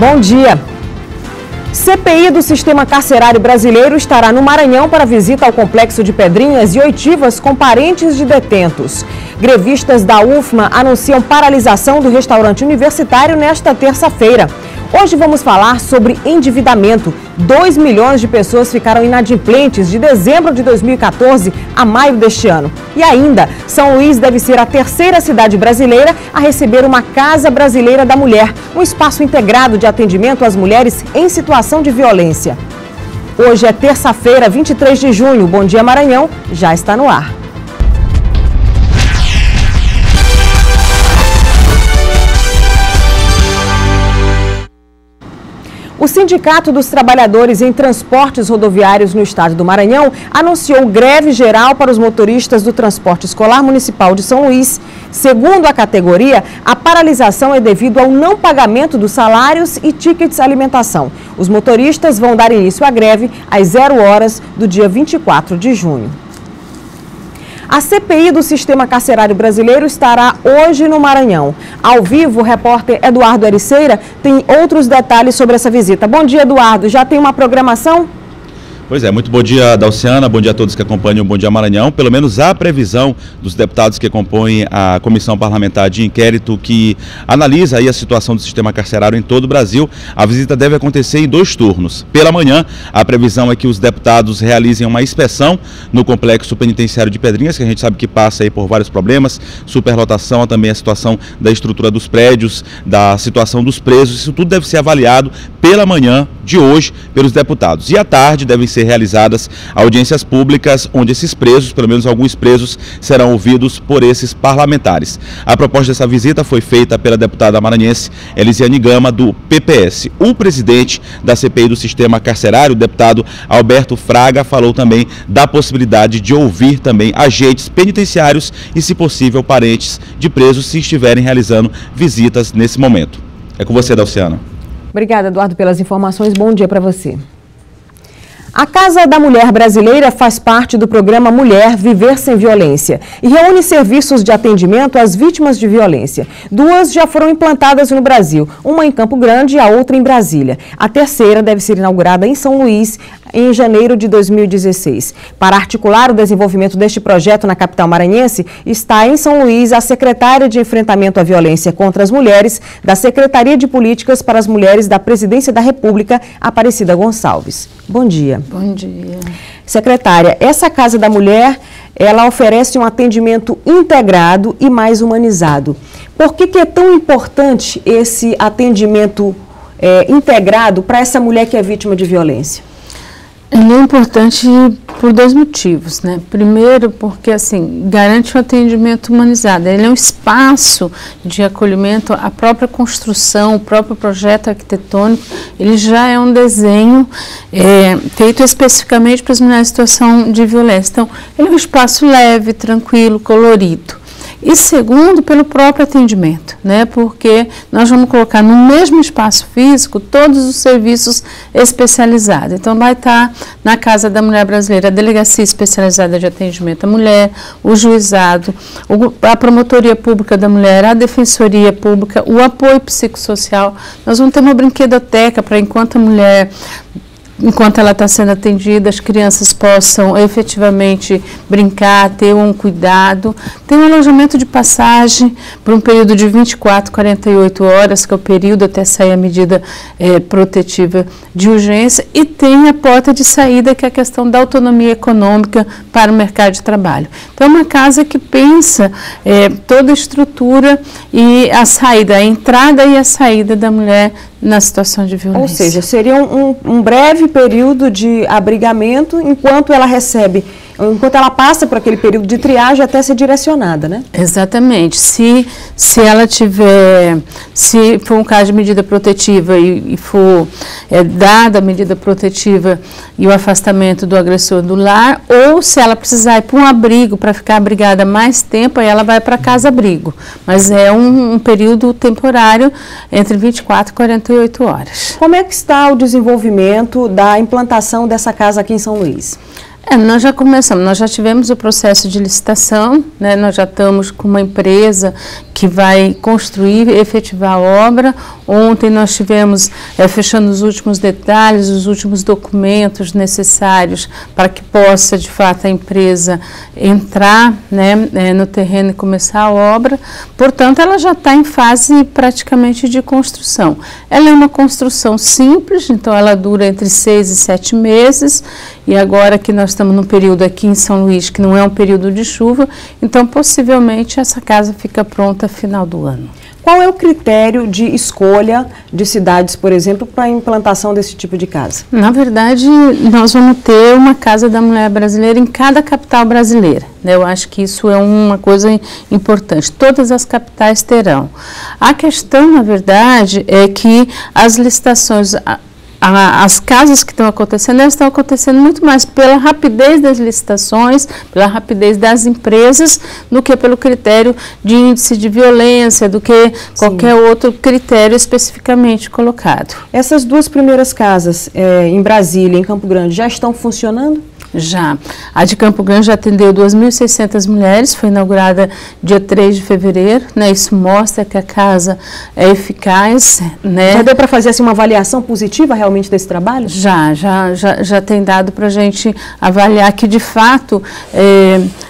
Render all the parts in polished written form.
Bom dia. CPI do Sistema Carcerário Brasileiro estará no Maranhão para visita ao Complexo de Pedrinhas e oitivas com parentes de detentos. Grevistas da UFMA anunciam paralisação do restaurante universitário nesta terça-feira. Hoje vamos falar sobre endividamento. 2 milhões de pessoas ficaram inadimplentes de dezembro de 2014 a maio deste ano. E ainda, São Luís deve ser a terceira cidade brasileira a receber uma Casa Brasileira da Mulher, um espaço integrado de atendimento às mulheres em situação de violência. Hoje é terça-feira, 23 de junho. Bom Dia Maranhão já está no ar. O Sindicato dos Trabalhadores em Transportes Rodoviários no estado do Maranhão anunciou greve geral para os motoristas do transporte escolar municipal de São Luís. Segundo a categoria, a paralisação é devido ao não pagamento dos salários e tickets alimentação. Os motoristas vão dar início à greve às 0 horas do dia 24 de junho. A CPI do Sistema Carcerário Brasileiro estará hoje no Maranhão. Ao vivo, o repórter Eduardo Ericeira tem outros detalhes sobre essa visita. Bom dia, Eduardo. Já tem uma programação? Pois é, muito bom dia, Dalciana, bom dia a todos que acompanham o Bom Dia Maranhão. Pelo menos a previsão dos deputados que compõem a Comissão Parlamentar de Inquérito que analisa aí a situação do sistema carcerário em todo o Brasil, a visita deve acontecer em 2 turnos. Pela manhã, a previsão é que os deputados realizem uma inspeção no Complexo Penitenciário de Pedrinhas, que a gente sabe que passa aí por vários problemas, superlotação, também a situação da estrutura dos prédios, da situação dos presos. Isso tudo deve ser avaliado pela manhã de hoje pelos deputados. E à tarde devem ser realizadas audiências públicas onde esses presos, pelo menos alguns presos, serão ouvidos por esses parlamentares. A proposta dessa visita foi feita pela deputada maranhense Elisiane Gama, do PPS. O presidente da CPI do Sistema Carcerário, o deputado Alberto Fraga, falou também da possibilidade de ouvir também agentes penitenciários e, se possível, parentes de presos se estiverem realizando visitas nesse momento. É com você, Dalciana. Obrigada, Eduardo, pelas informações. Bom dia para você. A Casa da Mulher Brasileira faz parte do programa Mulher Viver Sem Violência e reúne serviços de atendimento às vítimas de violência. 2 já foram implantadas no Brasil, uma em Campo Grande e a outra em Brasília. A terceira deve ser inaugurada em São Luís em janeiro de 2016. Para articular o desenvolvimento deste projeto na capital maranhense, está em São Luís a secretária de Enfrentamento à Violência contra as Mulheres da Secretaria de Políticas para as Mulheres da Presidência da República, Aparecida Gonçalves. Bom dia. Bom dia. Secretária, essa Casa da Mulher, ela oferece um atendimento integrado e mais humanizado. Por que é tão importante esse atendimento integrado para essa mulher que é vítima de violência? Ele é importante por 2 motivos, né? Primeiro, porque assim garante um atendimento humanizado. Ele é um espaço de acolhimento, a própria construção, o próprio projeto arquitetônico, ele já é um desenho feito especificamente para as mulheres em situação de violência. Então, ele é um espaço leve, tranquilo, colorido. E segundo, pelo próprio atendimento, né? Porque nós vamos colocar no mesmo espaço físico todos os serviços especializados. Então, vai estar na Casa da Mulher Brasileira a Delegacia Especializada de Atendimento à Mulher, o Juizado, a Promotoria Pública da Mulher, a Defensoria Pública, o apoio psicossocial. Nós vamos ter uma brinquedoteca para enquanto ela está sendo atendida, as crianças possam efetivamente brincar, ter um cuidado. Tem um alojamento de passagem por um período de 24, 48 horas, que é o período até sair a medida protetiva de urgência, e tem a porta de saída, que é a questão da autonomia econômica para o mercado de trabalho. Então, é uma casa que pensa toda a estrutura e a saída, a entrada e a saída da mulher na situação de violência. Ou seja, seria um breve período de abrigamento enquanto ela passa por aquele período de triagem até ser direcionada, né? Exatamente. Se for um caso de medida protetiva e for dada a medida protetiva e o afastamento do agressor do lar, ou se ela precisar ir para um abrigo para ficar abrigada mais tempo, aí ela vai para casa-abrigo. Mas é um período temporário entre 24 e 48 horas. Como é que está o desenvolvimento da implantação dessa casa aqui em São Luís? Nós já começamos, nós já tivemos o processo de licitação, né? Nós já estamos com uma empresa que que vai construir e efetivar a obra. Ontem nós tivemos fechando os últimos detalhes, os últimos documentos necessários para que possa, de fato, a empresa entrar, né, no terreno e começar a obra. Portanto, ela já está em fase praticamente de construção. Ela é uma construção simples, então ela dura entre 6 e 7 meses, e agora que nós estamos num período aqui em São Luís, que não é um período de chuva, então possivelmente essa casa fica pronta final do ano. Qual é o critério de escolha de cidades, por exemplo, para a implantação desse tipo de casa? Na verdade, nós vamos ter uma Casa da Mulher Brasileira em cada capital brasileira, né? Eu acho que isso é uma coisa importante. Todas as capitais terão. A questão, na verdade, é que as licitações... As casas que estão acontecendo, elas estão acontecendo muito mais pela rapidez das licitações, pela rapidez das empresas, do que pelo critério de índice de violência, do que qualquer outro critério especificamente colocado. Essas duas primeiras casas, em Brasília e em Campo Grande, já estão funcionando? Já. A de Campo Grande já atendeu 2.600 mulheres, foi inaugurada dia 3 de fevereiro, né? Isso mostra que a casa é eficaz, né? Já deu para fazer assim, uma avaliação positiva realmente desse trabalho? Já tem dado para a gente avaliar que, de fato,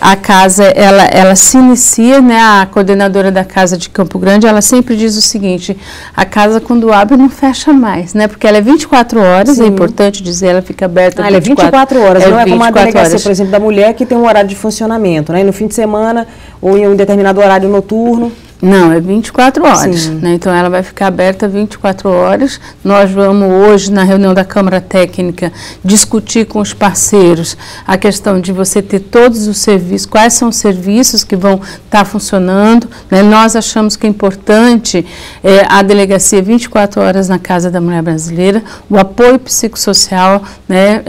a casa, ela se inicia, né? A coordenadora da casa de Campo Grande, ela sempre diz o seguinte: a casa, quando abre, não fecha mais, né? Porque ela é 24 horas, sim. É importante dizer, ela fica aberta 24 ela é 24 horas, não é como a delegacia, horas. Por exemplo, da mulher, que tem um horário de funcionamento, né? No fim de semana ou em um determinado horário noturno. Não, é 24 horas, né? Então ela vai ficar aberta 24 horas. Nós vamos hoje, na reunião da Câmara Técnica, discutir com os parceiros a questão de você ter todos os serviços, quais são os serviços que vão estar funcionando, né? Nós achamos que é importante a delegacia 24 horas na Casa da Mulher Brasileira, o apoio psicossocial, né,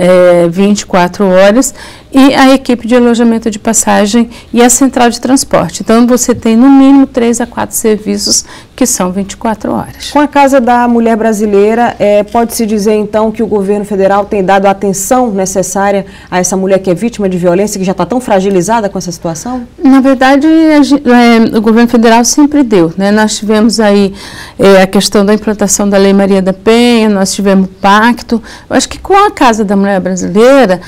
24 horas, e a equipe de alojamento de passagem e a central de transporte. Então, você tem no mínimo 3 a 4 serviços que são 24 horas. Com a Casa da Mulher Brasileira, pode-se dizer então que o governo federal tem dado a atenção necessária a essa mulher que é vítima de violência, que já está tão fragilizada com essa situação? Na verdade, o governo federal sempre deu, né? Nós tivemos aí a questão da implantação da Lei Maria da Penha, nós tivemos o pacto. Eu acho que com a Casa da Mulher Brasileira,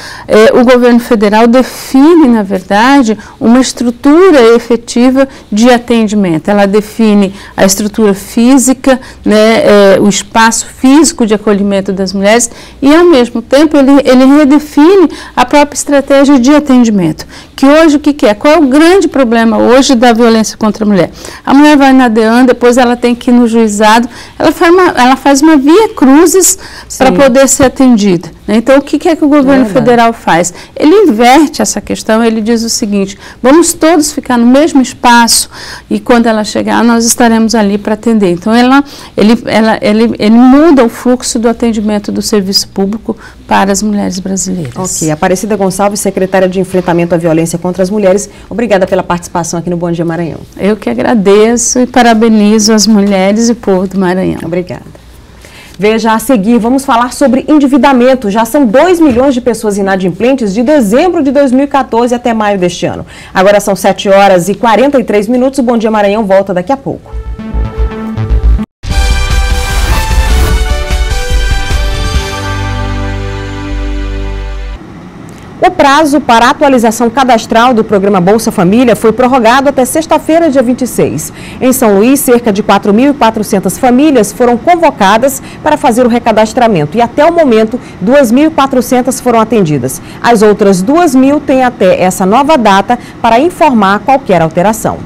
o governo federal define, na verdade, uma estrutura efetiva de atendimento. Ela define a estrutura física, né, o espaço físico de acolhimento das mulheres e, ao mesmo tempo, ele redefine a própria estratégia de atendimento. Que hoje, o que é? Qual é o grande problema hoje da violência contra a mulher? A mulher vai na DEAN, depois ela tem que ir no juizado, ela faz uma via cruzes para poder ser atendida. Então, o que é que o governo federal faz? Ele inverte essa questão, ele diz o seguinte: vamos todos ficar no mesmo espaço e quando ela chegar, nós estaremos ali para atender. Então, ele muda o fluxo do atendimento do serviço público para as mulheres brasileiras. Ok. Aparecida Gonçalves, secretária de Enfrentamento à Violência contra as Mulheres, obrigada pela participação aqui no Bom Dia Maranhão. Eu que agradeço e parabenizo as mulheres e o povo do Maranhão. Obrigada. Veja a seguir, vamos falar sobre endividamento. Já são 2 milhões de pessoas inadimplentes de dezembro de 2014 até maio deste ano. Agora são 7 horas e 43 minutos. O Bom Dia Maranhão volta daqui a pouco. O prazo para a atualização cadastral do programa Bolsa Família foi prorrogado até sexta-feira, dia 26. Em São Luís, cerca de 4.400 famílias foram convocadas para fazer o recadastramento e até o momento 2.400 foram atendidas. As outras 2.000 têm até essa nova data para informar qualquer alteração.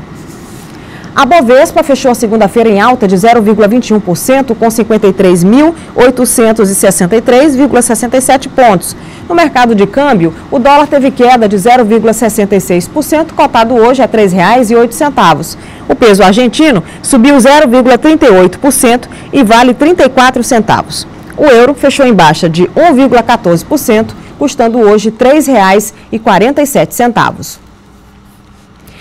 A Bovespa fechou a segunda-feira em alta de 0,21%, com 53.863,67 pontos. No mercado de câmbio, o dólar teve queda de 0,66%, cotado hoje a R$ 3,08. O peso argentino subiu 0,38% e vale 34 centavos. O euro fechou em baixa de 1,14%, custando hoje R$ 3,47.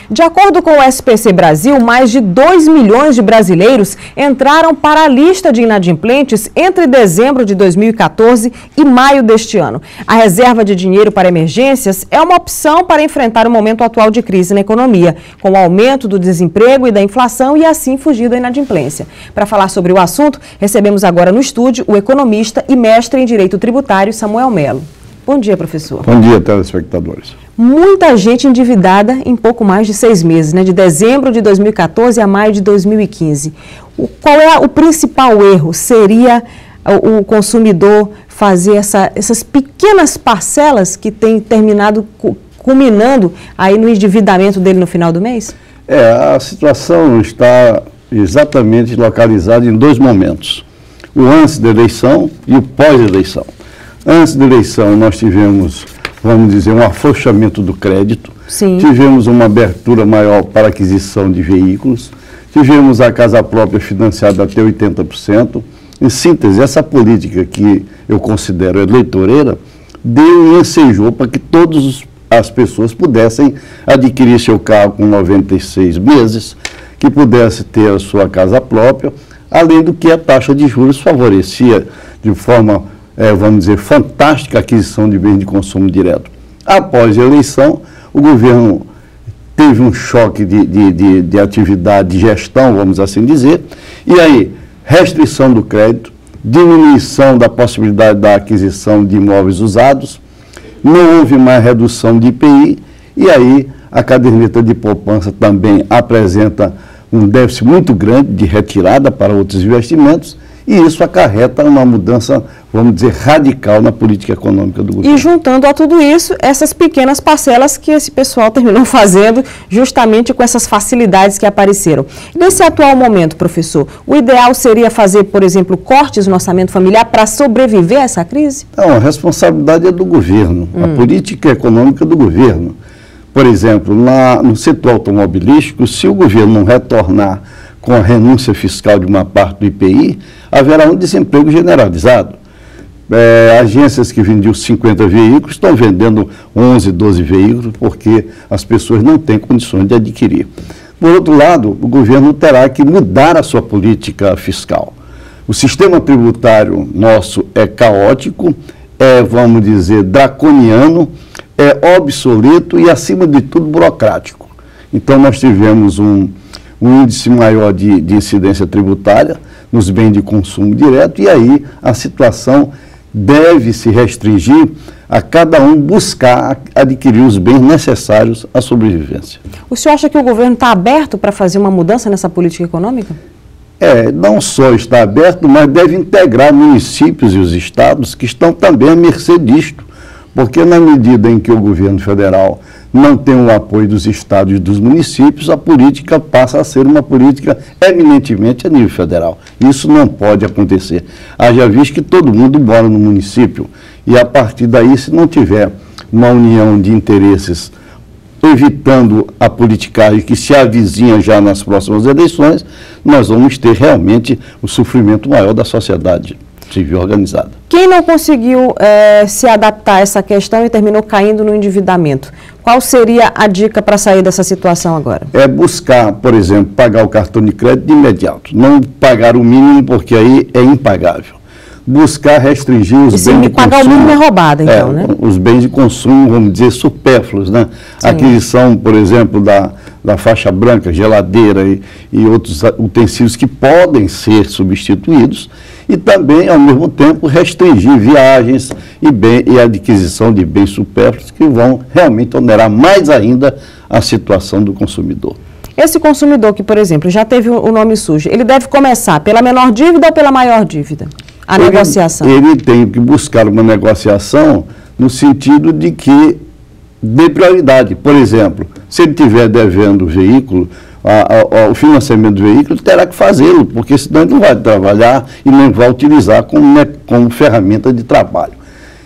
De acordo com o SPC Brasil, mais de 2 milhões de brasileiros entraram para a lista de inadimplentes entre dezembro de 2014 e maio deste ano. A reserva de dinheiro para emergências é uma opção para enfrentar o momento atual de crise na economia, com o aumento do desemprego e da inflação e assim fugir da inadimplência. Para falar sobre o assunto, recebemos agora no estúdio o economista e mestre em Direito Tributário, Samuel Melo. Bom dia, professor. Bom dia, telespectadores. Muita gente endividada em pouco mais de 6 meses, né? De dezembro de 2014 a maio de 2015. Qual é o principal erro? Seria o consumidor fazer essas pequenas parcelas que tem terminado, culminando aí no endividamento dele no final do mês? A situação está exatamente localizada em 2 momentos. O antes da eleição e o pós-eleição. Antes da eleição, nós tivemos, vamos dizer, um afrouxamento do crédito. Sim. Tivemos uma abertura maior para aquisição de veículos. Tivemos a casa própria financiada até 80%. Em síntese, essa política que eu considero eleitoreira deu e ensejou para que todas as pessoas pudessem adquirir seu carro com 96 meses, que pudesse ter a sua casa própria, além do que a taxa de juros favorecia de forma vamos dizer, fantástica aquisição de bens de consumo direto. Após a eleição, o governo teve um choque de atividade, de gestão, vamos assim dizer, e aí, restrição do crédito, diminuição da possibilidade da aquisição de imóveis usados, não houve mais redução de IPI, e aí a caderneta de poupança também apresenta um déficit muito grande de retirada para outros investimentos, e isso acarreta uma mudança, vamos dizer, radical na política econômica do governo. E juntando a tudo isso, essas pequenas parcelas que esse pessoal terminou fazendo justamente com essas facilidades que apareceram. Nesse atual momento, professor, o ideal seria fazer, por exemplo, cortes no orçamento familiar para sobreviver a essa crise? Não, a responsabilidade é do governo, a política econômica do governo. Por exemplo, no setor automobilístico, se o governo não retornar com a renúncia fiscal de uma parte do IPI, haverá um desemprego generalizado. Agências que vendiam 50 veículos estão vendendo 11, 12 veículos porque as pessoas não têm condições de adquirir. Por outro lado, o governo terá que mudar a sua política fiscal. O sistema tributário nosso é caótico, vamos dizer, draconiano, é obsoleto e, acima de tudo, burocrático. Então, nós tivemos um índice maior de incidência tributária nos bens de consumo direto, e aí a situação deve se restringir a cada um buscar adquirir os bens necessários à sobrevivência. O senhor acha que o governo está aberto para fazer uma mudança nessa política econômica? Não só está aberto, mas deve integrar municípios e os estados que estão também à mercê disto, porque na medida em que o governo federal não tem o apoio dos estados e dos municípios, a política passa a ser uma política eminentemente a nível federal. Isso não pode acontecer. Haja visto que todo mundo mora no município e, a partir daí, se não tiver uma união de interesses evitando a politicagem que se avizinha já nas próximas eleições, nós vamos ter realmente o sofrimento maior da sociedade civil organizada. Quem não conseguiu se adaptar a essa questão e terminou caindo no endividamento, qual seria a dica para sair dessa situação agora? Buscar, por exemplo, pagar o cartão de crédito de imediato. Não pagar o mínimo, porque aí é impagável. Buscar restringir os bens de consumo. Pagar o mínimo é roubada, então, né? Os bens de consumo, vamos dizer, supérfluos, né? Sim. Aquisição, por exemplo, da faixa branca, geladeira e outros utensílios que podem ser substituídos, e também, ao mesmo tempo, restringir viagens e a adquisição de bens supérfluos que vão realmente onerar mais ainda a situação do consumidor. Esse consumidor que, por exemplo, já teve o nome sujo, ele deve começar pela menor dívida ou pela maior dívida? A negociação. Ele tem que buscar uma negociação no sentido de que dê prioridade. Por exemplo, se ele estiver devendo o veículo, o financiamento do veículo, terá que fazê-lo, porque senão ele não vai trabalhar e nem vai utilizar como ferramenta de trabalho.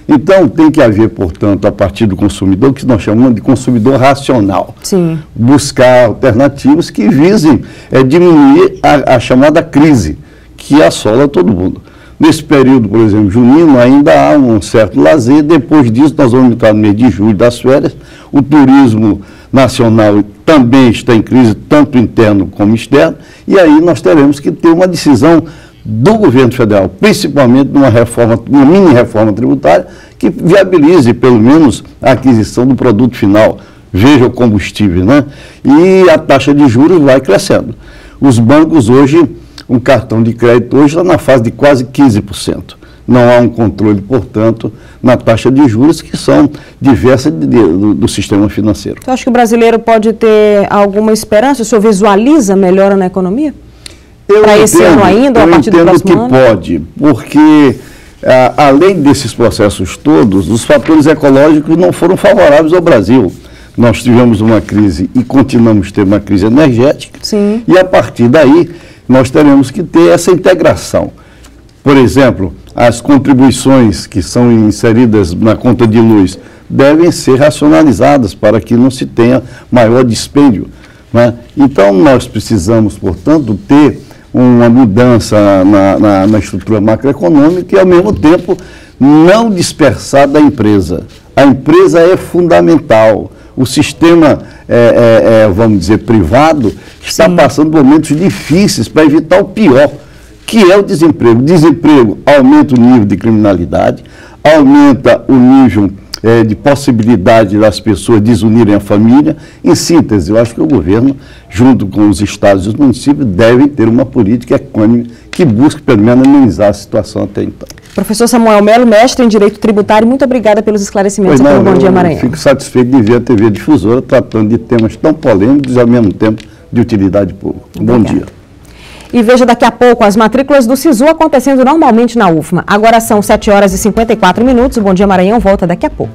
Então, tem que haver, portanto, a partir do consumidor, que nós chamamos de consumidor racional. Sim. Buscar alternativas que visem diminuir a chamada crise, que assola todo mundo. Nesse período, por exemplo, junino, ainda há um certo lazer. Depois disso, nós vamos entrar no mês de julho das férias. O turismo nacional também está em crise, tanto interno como externo. E aí nós teremos que ter uma decisão do governo federal, principalmente numa reforma, uma mini reforma tributária, que viabilize pelo menos a aquisição do produto final, veja o combustível, né? E a taxa de juros vai crescendo. Os bancos hoje, um cartão de crédito hoje está na fase de quase 15%. Não há um controle, portanto, na taxa de juros, que são diversas do sistema financeiro. Você acha que o brasileiro pode ter alguma esperança? O senhor visualiza melhora na economia? Para esse ano ainda, ou a partir do próximo ano? Eu entendo que pode, porque além desses processos todos, os fatores ecológicos não foram favoráveis ao Brasil. Nós tivemos uma crise e continuamos a ter uma crise energética. Sim. E a partir daí nós teremos que ter essa integração. Por exemplo, as contribuições que são inseridas na conta de luz devem ser racionalizadas para que não se tenha maior dispêndio, né? Então nós precisamos, portanto, ter uma mudança na estrutura macroeconômica e, ao mesmo tempo, não dispersar da empresa. A empresa é fundamental. O sistema, vamos dizer, privado, está passando momentos difíceis para evitar o pior, que é o desemprego. O desemprego aumenta o nível de criminalidade, aumenta o nível de possibilidade das pessoas desunirem a família. Em síntese, eu acho que o governo, junto com os estados e os municípios, devem ter uma política econômica que busque, pelo menos, amenizar a situação até então. Professor Samuel Melo, mestre em Direito Tributário, muito obrigada pelos esclarecimentos aqui no Bom Dia Maranhão. Fico satisfeito de ver a TV Difusora tratando de temas tão polêmicos e, ao mesmo tempo, de utilidade pública. Bom dia. E veja daqui a pouco as matrículas do SISU acontecendo normalmente na UFMA. Agora são 7 horas e 54 minutos. O Bom Dia Maranhão volta daqui a pouco.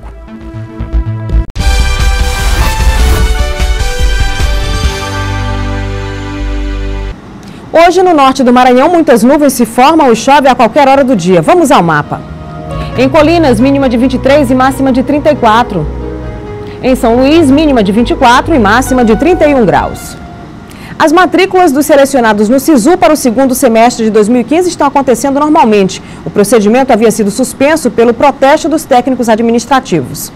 Hoje, no norte do Maranhão, muitas nuvens se formam e chove a qualquer hora do dia. Vamos ao mapa. Em Colinas, mínima de 23 e máxima de 34. Em São Luís, mínima de 24 e máxima de 31 graus. As matrículas dos selecionados no SISU para o segundo semestre de 2015 estão acontecendo normalmente. O procedimento havia sido suspenso pelo protesto dos técnicos administrativos.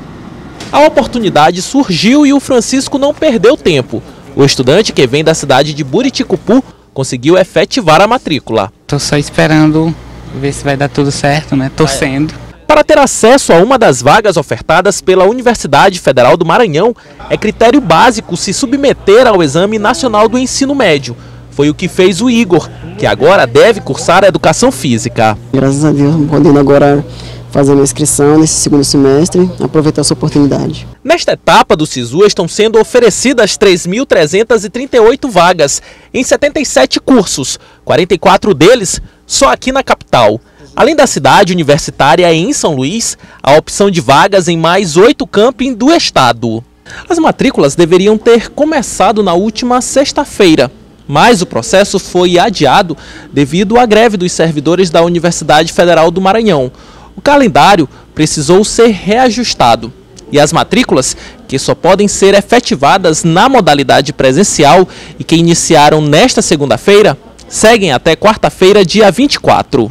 A oportunidade surgiu e o Francisco não perdeu tempo. O estudante, que vem da cidade de Buriticupu, conseguiu efetivar a matrícula. Estou só esperando ver se vai dar tudo certo, né? Torcendo. Para ter acesso a uma das vagas ofertadas pela Universidade Federal do Maranhão, é critério básico se submeter ao Exame Nacional do Ensino Médio. Foi o que fez o Igor, que agora deve cursar a Educação Física. Graças a Deus, podendo agora fazer a inscrição nesse segundo semestre, aproveitar essa oportunidade. Nesta etapa do SISU estão sendo oferecidas 3.338 vagas em 77 cursos, 44 deles só aqui na capital. Além da cidade universitária em São Luís, a opção de vagas em mais 8 camping do estado. As matrículas deveriam ter começado na última sexta-feira, mas o processo foi adiado devido à greve dos servidores da Universidade Federal do Maranhão. O calendário precisou ser reajustado e as matrículas, que só podem ser efetivadas na modalidade presencial e que iniciaram nesta segunda-feira, seguem até quarta-feira, dia 24.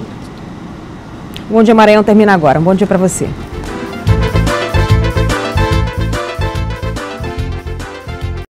Bom Dia Maranhão termina agora. Um bom dia para você.